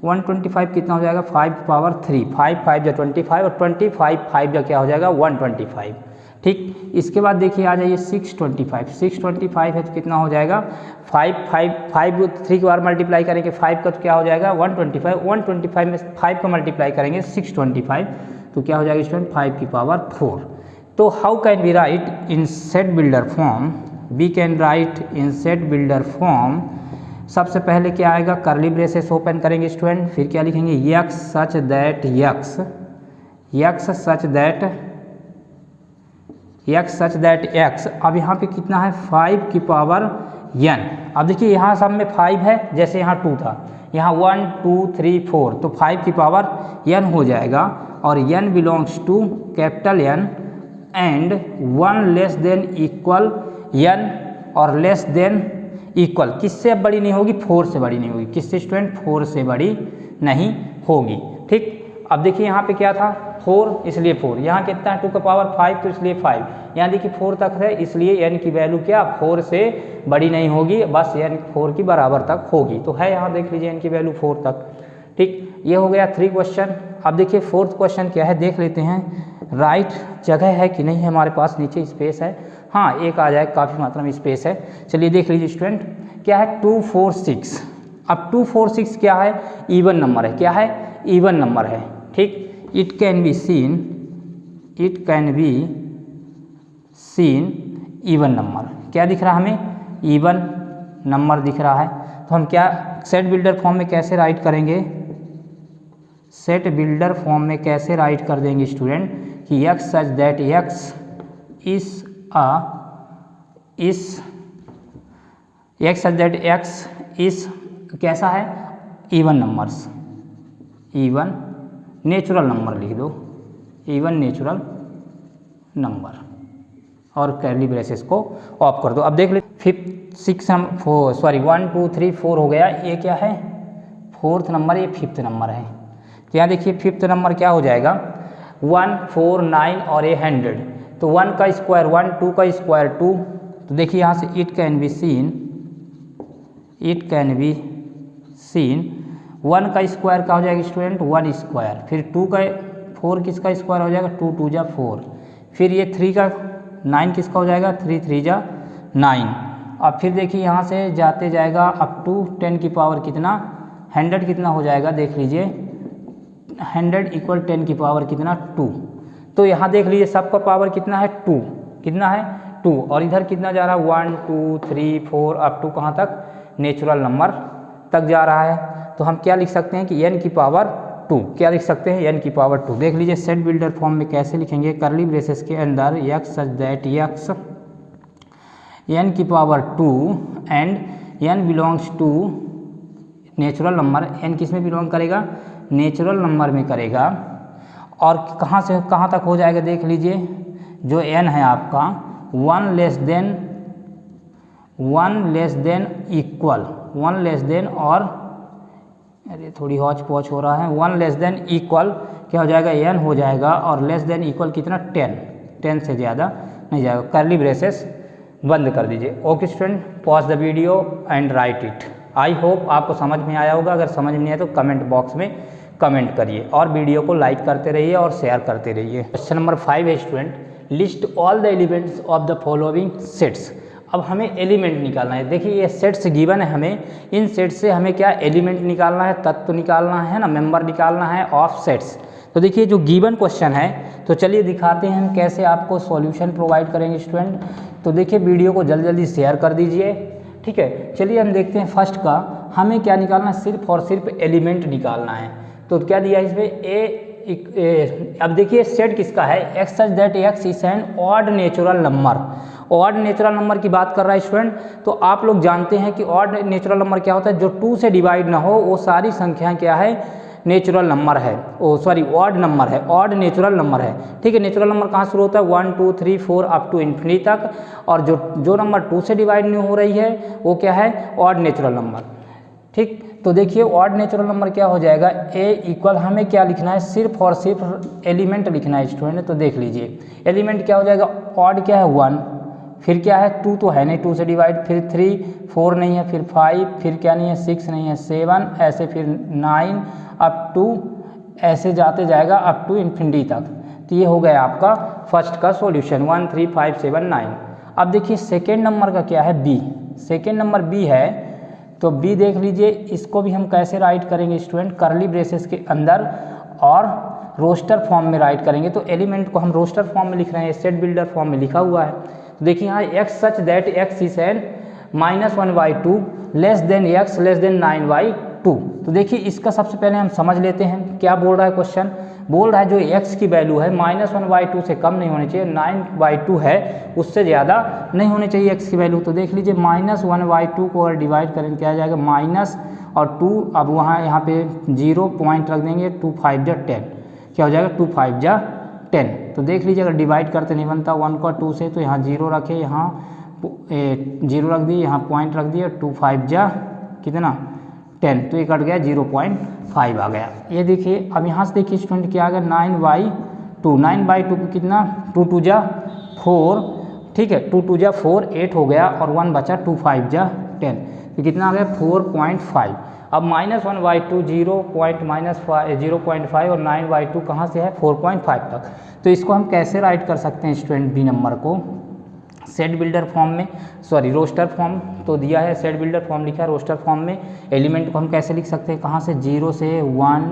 125 कितना हो जाएगा 5 पावर 3, 5 5 जा 25, और 25 5 जा क्या हो जाएगा 125। ठीक, इसके बाद देखिए आ जाइए 625, 625 है तो कितना हो जाएगा 5 5 5 3 की बार मल्टीप्लाई करेंगे 5 का तो क्या हो जाएगा 125, 125 में 5 का मल्टीप्लाई करेंगे 625 तो क्या हो जाएगा स्टूडेंट 5 की पावर 4। तो how can we write in set builder form, we can write in set builder form. सबसे पहले क्या आएगा, करली ब्रेसेस ओपन करेंगे स्टूडेंट, फिर क्या लिखेंगे x such that x, x such that x such that x. अब यहाँ पे कितना है 5 की पावर n। अब देखिए यहाँ सब में 5 है, जैसे यहाँ 2 था, यहाँ 1 2 3 4, तो 5 की पावर n हो जाएगा, और n belongs to capital N and 1 less than equal n, और लेस देन इक्वल किससे बड़ी नहीं होगी, 4 से बड़ी नहीं होगी, किससे स्टूडेंट 4 से बड़ी नहीं होगी। ठीक, अब देखिए यहाँ पे क्या था 4, इसलिए 4, यहाँ कितना है 2 का पावर 5 तो इसलिए 5, यहाँ देखिए 4 तक है इसलिए n की वैल्यू क्या 4 से बड़ी नहीं होगी, बस n 4 की बराबर तक होगी, तो है यहाँ देख लीजिए n की वैल्यू 4 तक। ठीक, ये हो गया 3 क्वेश्चन। अब देखिए 4th क्वेश्चन क्या है, देख लेते हैं राइट जगह है कि नहीं है, हमारे पास नीचे स्पेस है, हाँ एक आ जाए, काफ़ी मात्रा में स्पेस है। चलिए देख लीजिए स्टूडेंट क्या है 2 4 6। अब 2 4 6 क्या है, इवन नंबर है, क्या है इवन नंबर है। ठीक, it can be seen, it can be seen even number, क्या दिख रहा है हमें इवन नंबर दिख रहा है। तो हम क्या सेट बिल्डर फॉर्म में कैसे राइट करेंगे, सेट बिल्डर फॉर्म में कैसे राइट कर देंगे स्टूडेंट कि x सच दैट x इस x सच दैट x इस कैसा है even numbers, even natural number लिख दो, इवन नेचुरल नंबर, और कर्ली ब्रेसेस को ऑफ कर दो। अब देख ले 1 2 3 4 हो गया, ये क्या है 4th नंबर, ये 5th नंबर है। तो यहाँ देखिए फिफ्थ नंबर क्या हो जाएगा 1, 4, 9 और ये 100। तो 1 का स्क्वायर 1, 2 का स्क्वायर 2। तो देखिए यहाँ से इट कैन बी सीन 1 का स्क्वायर का हो जाएगा स्टूडेंट 1 स्क्वायर, फिर 2 का 4 किसका स्क्वायर हो जाएगा 2 2 जा 4, फिर ये 3 का 9 किसका हो जाएगा 3 3 जा 9। अब फिर देखिए यहाँ से जाते जाएगा अप टू 10 की पावर कितना 100 कितना हो जाएगा देख लीजिए 100 इक्वल 10 की पावर कितना 2। तो यहाँ देख लीजिए सबका पावर कितना है 2, कितना है 2, और इधर कितना जा रहा है 1 2 3 4 अप टू कहाँ तक नेचुरल नंबर तक जा रहा है। तो हम क्या लिख सकते हैं कि n की पावर 2, क्या लिख सकते हैं n की पावर 2। देख लीजिए सेट बिल्डर फॉर्म में कैसे लिखेंगे, करली ब्रेसेस के अंदर x such that x n की power 2 and n belongs to natural number, n किस में बिलोंग करेगा नेचुरल नंबर में करेगा। और कहाँ से कहाँ तक हो जाएगा देख लीजिए, जो n है आपका 1 लेस देन और अरे थोड़ी हौच पौच हो रहा है 1 लेस देन इक्वल क्या हो जाएगा n हो जाएगा, और लेस देन इक्वल कितना 10 से ज़्यादा नहीं जाएगा। करली ब्रेसेस बंद कर दीजिए। Okay student, pause the video and write it. I hope आपको समझ में आया होगा, अगर समझ में नहीं आया तो कमेंट बॉक्स में कमेंट करिए और वीडियो को लाइक करते रहिए और शेयर करते रहिए। क्वेश्चन नंबर 5 है student, list all the elements of the following sets. अब हमें एलिमेंट निकालना है। देखिए ये सेट्स गिवन है हमें, इन सेट्स से हमें क्या एलिमेंट निकालना है, तत्व निकालना है ना, मेंबर निकालना है ऑफ सेट्स। तो देखिए जो गिवन क्वेश्चन है, तो चलिए दिखाते हैं हम कैसे आपको सॉल्यूशन प्रोवाइड करेंगे स्टूडेंट। तो देखिए वीडियो को जल्दी जल्दी शेयर कर दीजिए, ठीक है। चलिए हम देखते हैं फर्स्ट का, हमें क्या निकालना है, सिर्फ और सिर्फ एलिमेंट निकालना है। तो क्या दिया इसमें अब देखिए सेट किसका है, x such that x is N odd natural number. Odd natural number की बात कर रहा है स्टूडेंट। तो आप लोग जानते हैं कि ऑड नेचुरल नंबर क्या होता है, जो 2 से डिवाइड ना हो वो सारी संख्याएं क्या है नेचुरल नंबर है, ऑड नंबर है, ऑड नेचुरल नंबर है, ठीक है। नेचुरल नंबर कहाँ शुरू होता है 1 2 3 4 अप टू इन्फिनिटी तक, और जो नंबर 2 से डिवाइड नहीं हो रही है वो क्या है ऑड नेचुरल नंबर, ठीक। तो देखिए ऑड नेचुरल नंबर क्या हो जाएगा, ए इक्वल हमें क्या लिखना है, सिर्फ और सिर्फ एलिमेंट लिखना है स्टूडेंट। तो देख लीजिए एलिमेंट क्या हो जाएगा, ऑड क्या है 1, फिर क्या है 2 तो है नहीं 2 से डिवाइड, फिर 3 4 नहीं है, फिर 5, फिर क्या नहीं है 6 नहीं है 7, ऐसे फिर 9 अप टू ऐसे जाते जाएगा अप टू इन्फिनिटी तक। तो ये हो गया आपका फर्स्ट का सॉल्यूशन 1 3 5 7 9। अब देखिए सेकेंड नंबर का क्या है बी, सेकेंड नंबर बी है। तो बी देख लीजिए, इसको भी हम कैसे राइट करेंगे स्टूडेंट, करली ब्रेसेस के अंदर और रोस्टर फॉर्म में राइट करेंगे। तो एलिमेंट को हम रोस्टर फॉर्म में लिख रहे हैं, सेट बिल्डर फॉर्म में लिखा हुआ है। तो देखिए यहाँ x such that x is N -1/2 less than x less then 9/2। तो देखिए इसका सबसे पहले हम समझ लेते हैं क्या बोल रहा है क्वेश्चन। बोल रहा है जो x की वैल्यू है -1/2 से कम नहीं होनी चाहिए, 9/2 है उससे ज़्यादा नहीं होनी चाहिए x की वैल्यू। तो देख लीजिए -1/2 को अगर डिवाइड करें क्या आ जाएगा माइनस और 2, अब यहाँ पे 0 पॉइंट रख देंगे, 2 5 जा 10 क्या हो जाएगा 2 5 जा 10। तो देख लीजिए अगर डिवाइड करते नहीं बनता 1 को 2 से, तो यहाँ 0 रखे, यहाँ 0 रख दिए, यहाँ पॉइंट रख दिए, 2 5 जा कितना 10, तो ये कट गया 0.5 आ गया। ये देखिए अब यहाँ से देखिए स्टूडेंट क्या आ गया 9/2, 9/2 को कितना 2 2 जा 4, ठीक है 2 2 जा 4 8 हो गया, और 1 बचा 2 5 जा 10, तो कितना आ गया 4.5। अब -1/2 0.5 और 9/2 कहाँ से है 4.5 तक। तो इसको हम कैसे राइट कर सकते हैं स्टूडेंट बी नंबर को, सेट बिल्डर फॉर्म में, सॉरी रोस्टर फॉर्म तो दिया है, सेट बिल्डर फॉर्म लिखा है, रोस्टर फॉर्म में एलिमेंट को हम कैसे लिख सकते हैं, कहाँ से 0 से 1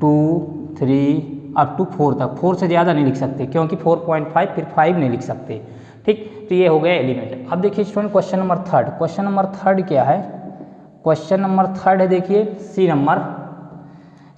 2 3 अप टू 4 तक, 4 से ज़्यादा नहीं लिख सकते क्योंकि 4.5 फिर 5 नहीं लिख सकते, ठीक। तो ये हो गया एलिमेंट। अब देखिए student question number third, question number third क्या है, क्वेश्चन नंबर थर्ड है देखिए सी नंबर,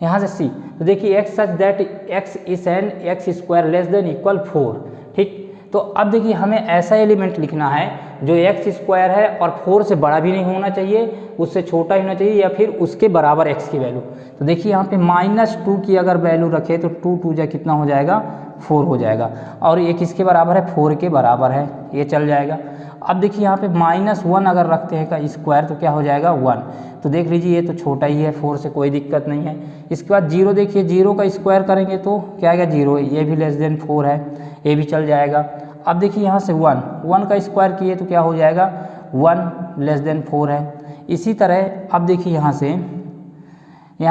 यहाँ से सी। तो देखिए x such that x is N x square less than equal 4, ठीक। तो अब देखिए हमें ऐसा एलिमेंट लिखना है जो एक्स स्क्वायर है और 4 से बड़ा भी नहीं होना चाहिए, उससे छोटा ही होना चाहिए, या फिर उसके बराबर एक्स की वैल्यू। तो देखिए यहाँ पे -2 की अगर वैल्यू रखे तो 2 2 जा कितना हो जाएगा 4 हो जाएगा, और ये किसके बराबर है, 4 के बराबर है, ये चल जाएगा। अब देखिए यहाँ पे -1 अगर रखते हैं का स्क्वायर तो क्या हो जाएगा 1, तो देख लीजिए ये तो छोटा ही है, 4 से कोई दिक्कत नहीं है। इसके बाद 0 देखिए, 0 का स्क्वायर करेंगे तो क्या आएगा 0, ये भी लेस देन 4 है, ये भी चल जाएगा। अब देखिए यहाँ से 1 का स्क्वायर किए तो क्या हो जाएगा 1 लेस देन 4 है। इसी तरह अब देखिए यहाँ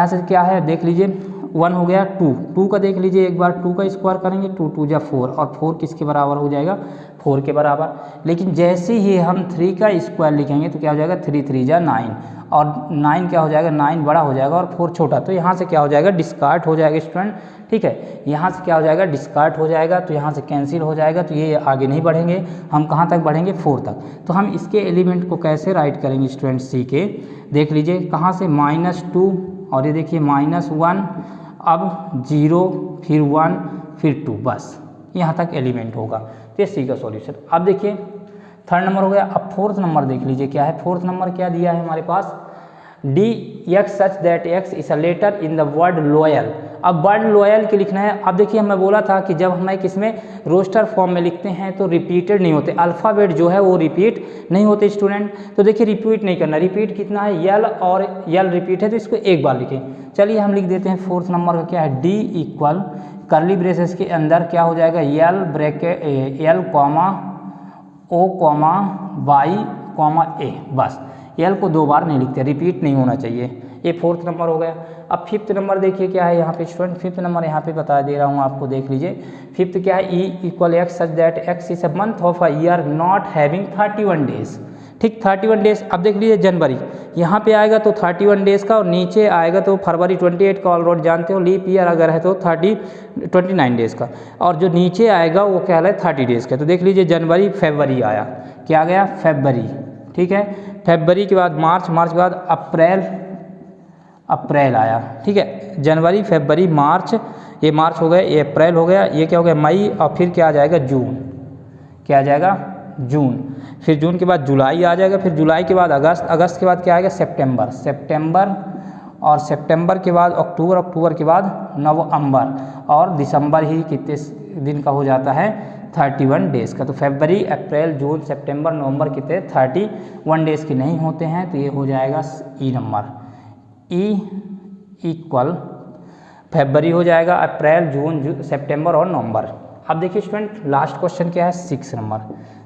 से क्या है, देख लीजिए 1 हो गया, 2 का देख लीजिए एक बार, 2 का स्क्वायर करेंगे 2 2 जा 4, और 4 किसके बराबर हो जाएगा 4 के बराबर। लेकिन जैसे ही हम 3 का स्क्वायर लिखेंगे तो क्या हो जाएगा 3 3 जा 9, और 9 क्या हो जाएगा 9 बड़ा हो जाएगा और 4 छोटा, तो यहाँ से क्या हो जाएगा डिस्कार्ड हो जाएगा स्टूडेंट। ठीक है, यहाँ से क्या हो जाएगा डिस्कार्ड हो जाएगा, तो यहाँ से कैंसिल हो जाएगा, तो ये आगे नहीं बढ़ेंगे, हम कहाँ तक बढ़ेंगे 4 तक। तो हम इसके एलिमेंट को कैसे राइट करेंगे स्टूडेंट सी के, देख लीजिए कहाँ से -2, और ये देखिए -1, अब 0 फिर 1 फिर 2, बस यहाँ तक एलिमेंट होगा, तो ये सी का सॉल्यूशन। अब देखिए 3rd नंबर हो गया। अब 4th नंबर देख लीजिए क्या है, 4th नंबर क्या दिया है हमारे पास, D x such that x is a letter in the word loyal. अब वर्ड लॉयल के लिखना है। अब देखिए मैं बोला था कि जब हमें किसमें रोस्टर फॉर्म में लिखते हैं तो रिपीटेड नहीं होते, अल्फ़ाबेट जो है वो रिपीट नहीं होते स्टूडेंट। तो देखिए रिपीट नहीं करना, रिपीट कितना है यल, और यल रिपीट है तो इसको एक बार लिखें। चलिए हम लिख देते हैं 4th नंबर का क्या है, डी इक्वल कर्ली ब्रेसेस के अंदर क्या हो जाएगा यल ब्रैकेट यल कॉमा ओ कॉमा वाई कॉमा ए, बस यल को 2 बार नहीं लिखते, रिपीट नहीं होना चाहिए। ये 4th नंबर हो गया। अब 5th नंबर देखिए क्या है यहाँ पे स्टूडेंट, 5th नंबर यहाँ पे बता दे रहा हूँ आपको, देख लीजिए 5th क्या है, E equal x such that x is a month of a year not having 31 days. ठीक 31 डेज। अब देख लीजिए जनवरी यहाँ पे आएगा तो 31 डेज़ का, और नीचे आएगा तो फरवरी 28 का ऑलरेडी जानते हो, लीप ईयर अगर है तो 29 डेज़ का, और जो नीचे आएगा वो क्या है 30 डेज़ का। तो देख लीजिए जनवरी फरवरी आया, क्या गया फरवरी, ठीक है। फरवरी के बाद मार्च, मार्च के बाद अप्रैल आया, ठीक है। जनवरी फरवरी मार्च, ये मार्च हो गया, ये अप्रैल हो गया, ये क्या हो गया मई, और फिर क्या आ जाएगा जून, क्या आ जाएगा जून। फिर जून के बाद जुलाई आ जाएगा, फिर जुलाई के बाद अगस्त, अगस्त के बाद क्या आएगा सितंबर, और सितंबर के बाद अक्टूबर, अक्टूबर के बाद नवंबर, और दिसंबर ही कितने दिन का हो जाता है 31 डेज़ का। तो फरवरी अप्रैल जून सितंबर नवंबर कितने 31 डेज़ के नहीं होते हैं, तो ये हो जाएगा ई नंबर, ई इक्वल फरवरी हो जाएगा, अप्रैल जून सितंबर और नवंबर। अब देखिए स्टूडेंट लास्ट क्वेश्चन क्या है 6 नंबर,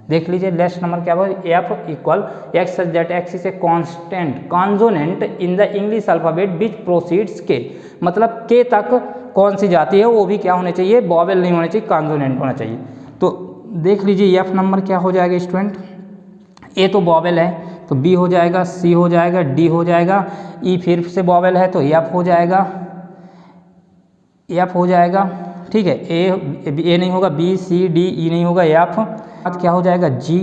देख लीजिए लास्ट नंबर क्या होगा, F equal x such that x is a constant consonant in the English alphabet which proceeds के, मतलब के तक कौन सी जाती है वो भी क्या होने चाहिए, वॉवेल नहीं होने चाहिए, कॉन्सोनेंट होना चाहिए। तो देख लीजिए एफ नंबर क्या हो जाएगा स्टूडेंट, ए तो वॉवेल है तो बी हो जाएगा, सी हो जाएगा, डी हो जाएगा, ई फिर से वॉवेल है तो एफ हो जाएगा, एफ हो जाएगा, ठीक है। ए नहीं होगा, बी सी डी ई नहीं होगा, एफ बाद क्या हो जाएगा जी,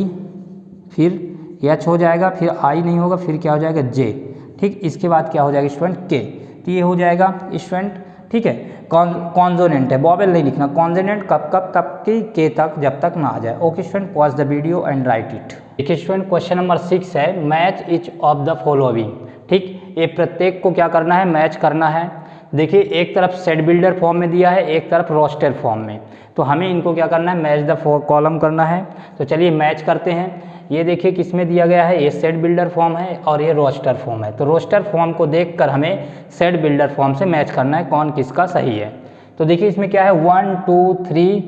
फिर एच हो जाएगा, फिर आई नहीं होगा, फिर क्या हो जाएगा जे, ठीक। इसके बाद क्या हो जाएगा स्टूडेंट के, तो ये हो जाएगा स्टूडेंट, ठीक है। कॉन्सोनेंट है, वॉवेल नहीं लिखना, कॉन्सोनेंट कब कब तब की के तक जब तक ना आ जाए। Okay student, pause the video and write it. देखिए स्टूडेंट क्वेश्चन नंबर 6 है, match each of the following, ठीक। ये प्रत्येक को क्या करना है, मैच करना है। देखिए एक तरफ सेट बिल्डर फॉर्म में दिया है, एक तरफ रोस्टर फॉर्म में, तो हमें इनको क्या करना है, मैच द कॉलम करना है। तो चलिए मैच करते हैं। ये देखिए किस में दिया गया है, ये सेट बिल्डर फॉर्म है और ये रोस्टर फॉर्म है। तो रोस्टर फॉर्म को देखकर हमें सेट बिल्डर फॉर्म से मैच करना है कौन किसका सही है। तो देखिए इसमें क्या है 1 2 3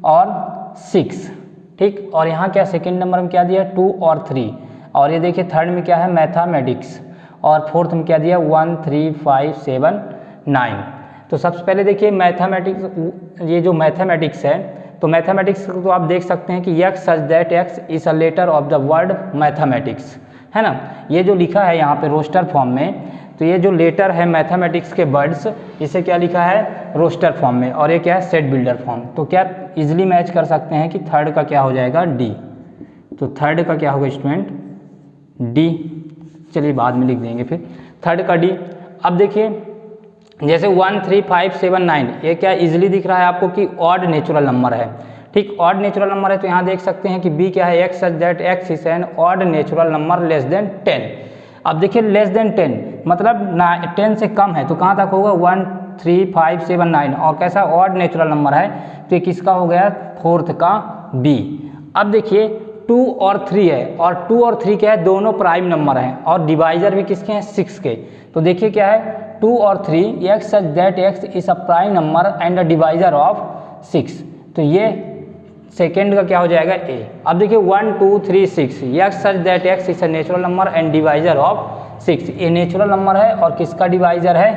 और 6, ठीक। और यहाँ क्या सेकंड नंबर में क्या दिया 2 और 3, और ये देखिए थर्ड में क्या है मैथमेटिक्स, और फोर्थ में क्या दिया 1 3 5 7 9। तो सबसे पहले देखिए मैथमेटिक्स, ये जो मैथमेटिक्स है तो मैथमेटिक्स तो आप देख सकते हैं कि x such that x is a letter of the word mathematics, है ना। ये जो लिखा है यहाँ पे रोस्टर फॉर्म में, तो ये जो लेटर है मैथमेटिक्स के वर्ड्स, इसे क्या लिखा है रोस्टर फॉर्म में, और ये क्या है सेट बिल्डर फॉर्म। तो क्या इजिली मैच कर सकते हैं कि थर्ड का क्या हो जाएगा डी। तो थर्ड का क्या होगा स्टूडेंट डी, चलिए बाद में लिख देंगे फिर थर्ड का डी। अब देखिए जैसे 1 3 5 7 9, ये क्या इजीली दिख रहा है आपको कि ऑड नेचुरल नंबर है, ठीक। ऑड नेचुरल नंबर है तो यहाँ देख सकते हैं कि बी क्या है x such that x is N odd natural number less then 10। अब देखिए लेस देन 10 मतलब 10 से कम है, तो कहाँ तक होगा 1 3, 5, 7, 9 और कैसा ऑड नेचुरल नंबर है तो ये किसका हो गया, फोर्थ का बी। अब देखिए 2 और 3 है और 2 और 3 क्या है, दोनों प्राइम नंबर हैं और डिवाइजर भी किसके हैं, 6 के। तो देखिए क्या है 2 और 3 x such that x is a prime number and a divisor of 6। तो ये सेकेंड का क्या हो जाएगा ए। अब देखिए 1, 2, 3, 6 x such that x is a natural number and divisor of 6। ये नेचुरल नंबर है और किसका डिवाइजर है,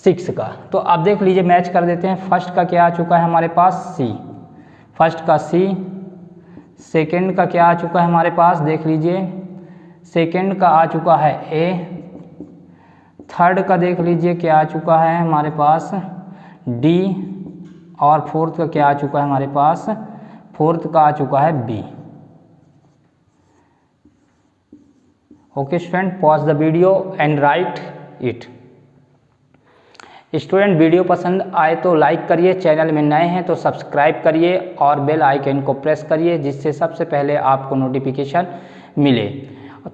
6 का। तो अब देख लीजिए मैच कर देते हैं। फर्स्ट का क्या आ चुका है हमारे पास c, फर्स्ट का c, सेकेंड का क्या आ चुका है हमारे पास, देख लीजिए सेकेंड का आ चुका है a, थर्ड का देख लीजिए क्या आ चुका है हमारे पास d और फोर्थ का क्या आ चुका है हमारे पास, फोर्थ का आ चुका है b। Okay student, pause the video and write it. Student video पसंद आए तो लाइक करिए, चैनल में नए हैं तो सब्सक्राइब करिए और बेल आइकन को प्रेस करिए जिससे सबसे पहले आपको नोटिफिकेशन मिले।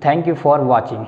Thank you for watching.